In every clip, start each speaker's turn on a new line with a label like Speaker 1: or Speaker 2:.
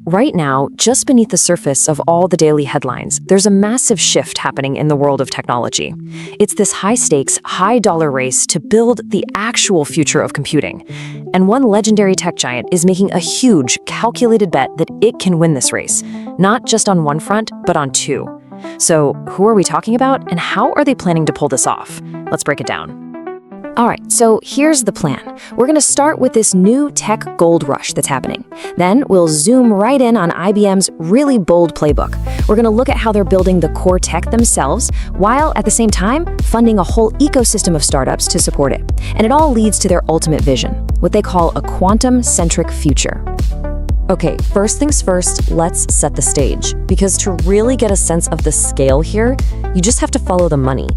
Speaker 1: Right now, just beneath the surface of all the daily headlines, there's a massive shift happening in the world of technology. It's this high-stakes, high-dollar race to build the actual future of computing. And one legendary tech giant is making a huge, calculated bet that it can win this race, not just on one front, but on two. So, who are we talking about, and how are they planning to pull this off? Let's break it down. All right, so here's the plan. We're going to start with this new tech gold rush that's happening. Then we'll zoom right in on IBM's really bold playbook. We're going to look at how they're building the core tech themselves, while at the same time funding a whole ecosystem of startups to support it. And it all leads to their ultimate vision, what they call a quantum-centric future. Okay, first things first, let's set the stage. Because to really get a sense of the scale here, you just have to follow the money.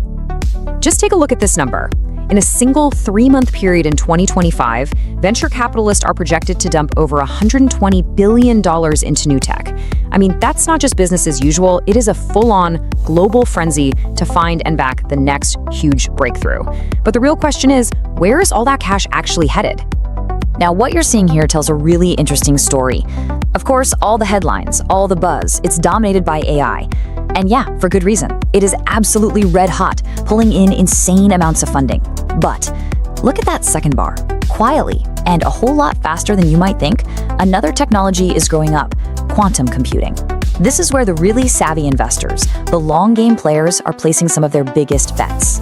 Speaker 1: Just take a look at this number. In a single 3-month period in 2025, venture capitalists are projected to dump over $120 billion into new tech. I mean, that's not just business as usual, it is a full-on global frenzy to find and back the next huge breakthrough. But the real question is, where is all that cash actually headed? Now, what you're seeing here tells a really interesting story. Of course, all the headlines, all the buzz, it's dominated by AI. And yeah, for good reason. It is absolutely red hot, pulling in insane amounts of funding. But look at that second bar. Quietly, and a whole lot faster than you might think, another technology is growing up: quantum computing. This is where the really savvy investors, the long game players, are placing some of their biggest bets.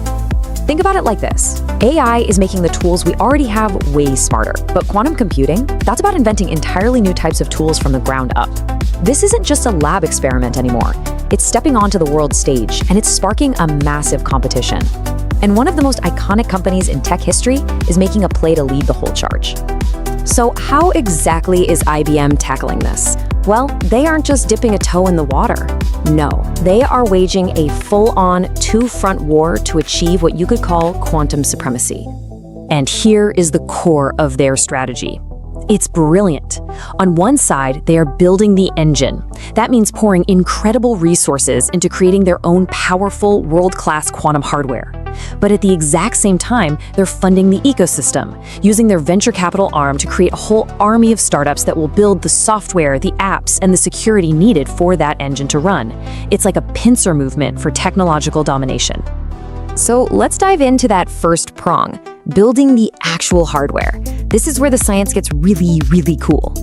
Speaker 1: Think about it like this. AI is making the tools we already have way smarter, but quantum computing, that's about inventing entirely new types of tools from the ground up. This isn't just a lab experiment anymore. It's stepping onto the world stage, and it's sparking a massive competition. And one of the most iconic companies in tech history is making a play to lead the whole charge. So how exactly is IBM tackling this? Well, they aren't just dipping a toe in the water. No, they are waging a full-on two-front war to achieve what you could call quantum supremacy. And here is the core of their strategy. It's brilliant. On one side, they are building the engine. That means pouring incredible resources into creating their own powerful, world-class quantum hardware. But at the exact same time, they're funding the ecosystem, using their venture capital arm to create a whole army of startups that will build the software, the apps, and the security needed for that engine to run. It's like a pincer movement for technological domination. So let's dive into that first prong, building the actual hardware. This is where the science gets really, really cool.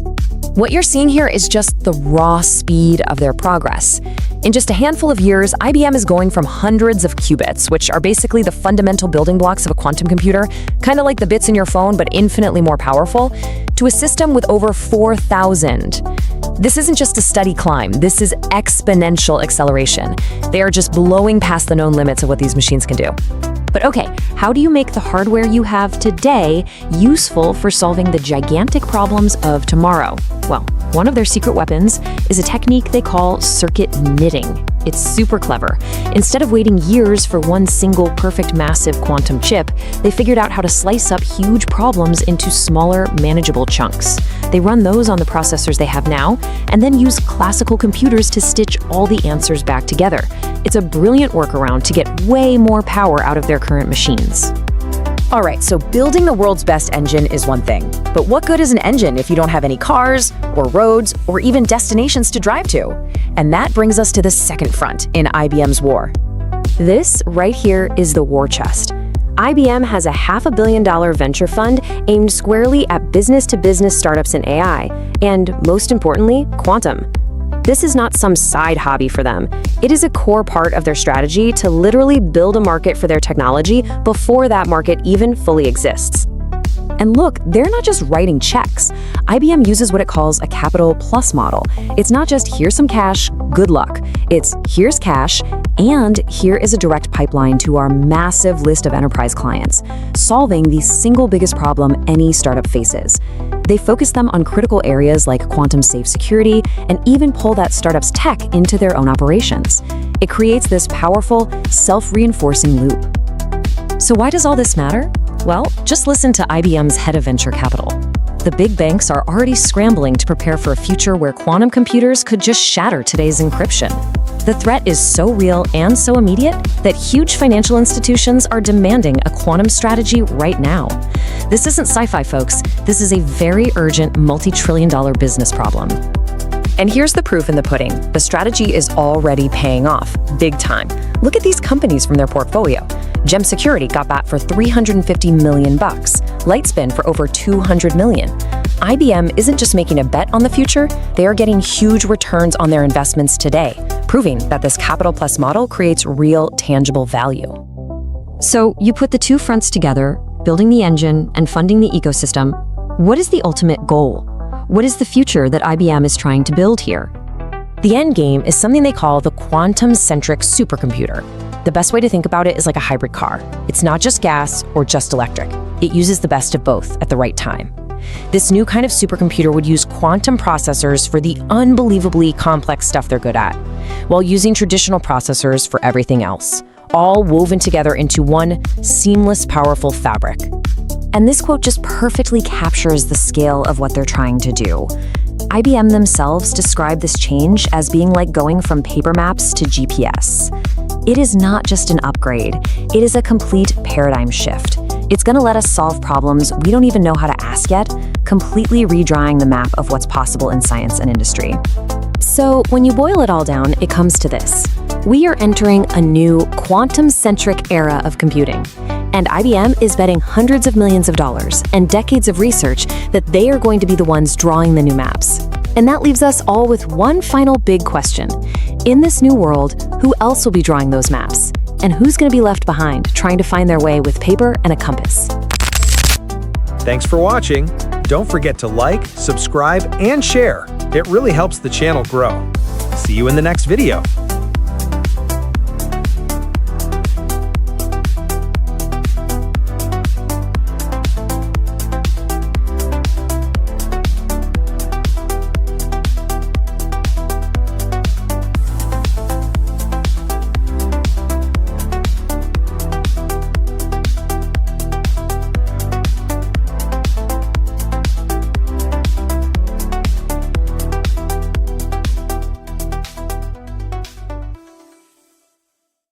Speaker 1: What you're seeing here is just the raw speed of their progress. In just a handful of years, IBM is going from hundreds of qubits, which are basically the fundamental building blocks of a quantum computer, kind of like the bits in your phone, but infinitely more powerful, to a system with over 4,000. This isn't just a steady climb, this is exponential acceleration. They are just blowing past the known limits of what these machines can do. But okay, how do you make the hardware you have today useful for solving the gigantic problems of tomorrow? Well, one of their secret weapons is a technique they call circuit knitting. It's super clever. Instead of waiting years for one single perfect massive quantum chip, they figured out how to slice up huge problems into smaller, manageable chunks. They run those on the processors they have now, and then use classical computers to stitch all the answers back together. It's a brilliant workaround to get way more power out of their current machines. All right, so building the world's best engine is one thing, but what good is an engine if you don't have any cars, or roads, or even destinations to drive to? And that brings us to the second front in IBM's war. This right here is the war chest. IBM has a $500 million venture fund aimed squarely at business-to-business startups in AI, and most importantly, quantum. This is not some side hobby for them. It is a core part of their strategy to literally build a market for their technology before that market even fully exists. And look, they're not just writing checks. IBM uses what it calls a capital plus model. It's not just here's some cash, good luck. It's here's cash, and here is a direct pipeline to our massive list of enterprise clients, solving the single biggest problem any startup faces. They focus them on critical areas like quantum-safe security and even pull that startup's tech into their own operations. It creates this powerful, self-reinforcing loop. So why does all this matter? Well, just listen to IBM's head of venture capital. The big banks are already scrambling to prepare for a future where quantum computers could just shatter today's encryption. The threat is so real and so immediate that huge financial institutions are demanding a quantum strategy right now. This isn't sci-fi, folks. This is a very urgent, multi-trillion-dollar business problem. And here's the proof in the pudding. The strategy is already paying off, big time. Look at these companies from their portfolio. Gem Security got bought for $350 million, Lightspin for over $200 million. IBM isn't just making a bet on the future, they are getting huge returns on their investments today, proving that this capital plus model creates real, tangible value. So you put the two fronts together, building the engine and funding the ecosystem. What is the ultimate goal? What is the future that IBM is trying to build here? The end game is something they call the quantum-centric supercomputer. The best way to think about it is like a hybrid car. It's not just gas or just electric. It uses the best of both at the right time. This new kind of supercomputer would use quantum processors for the unbelievably complex stuff they're good at, while using traditional processors for everything else, all woven together into one seamless, powerful fabric. And this quote just perfectly captures the scale of what they're trying to do. IBM themselves describe this change as being like going from paper maps to GPS. It is not just an upgrade, it is a complete paradigm shift. It's going to let us solve problems we don't even know how to ask yet, completely redrawing the map of what's possible in science and industry. So when you boil it all down, it comes to this. We are entering a new quantum-centric era of computing. And IBM is betting hundreds of millions of dollars and decades of research that they are going to be the ones drawing the new maps. And that leaves us all with one final big question. In this new world, who else will be drawing those maps? And who's going to be left behind trying to find their way with paper and a compass?
Speaker 2: Thanks for watching. Don't forget to like, subscribe, and share. It really helps the channel grow. See you in the next video.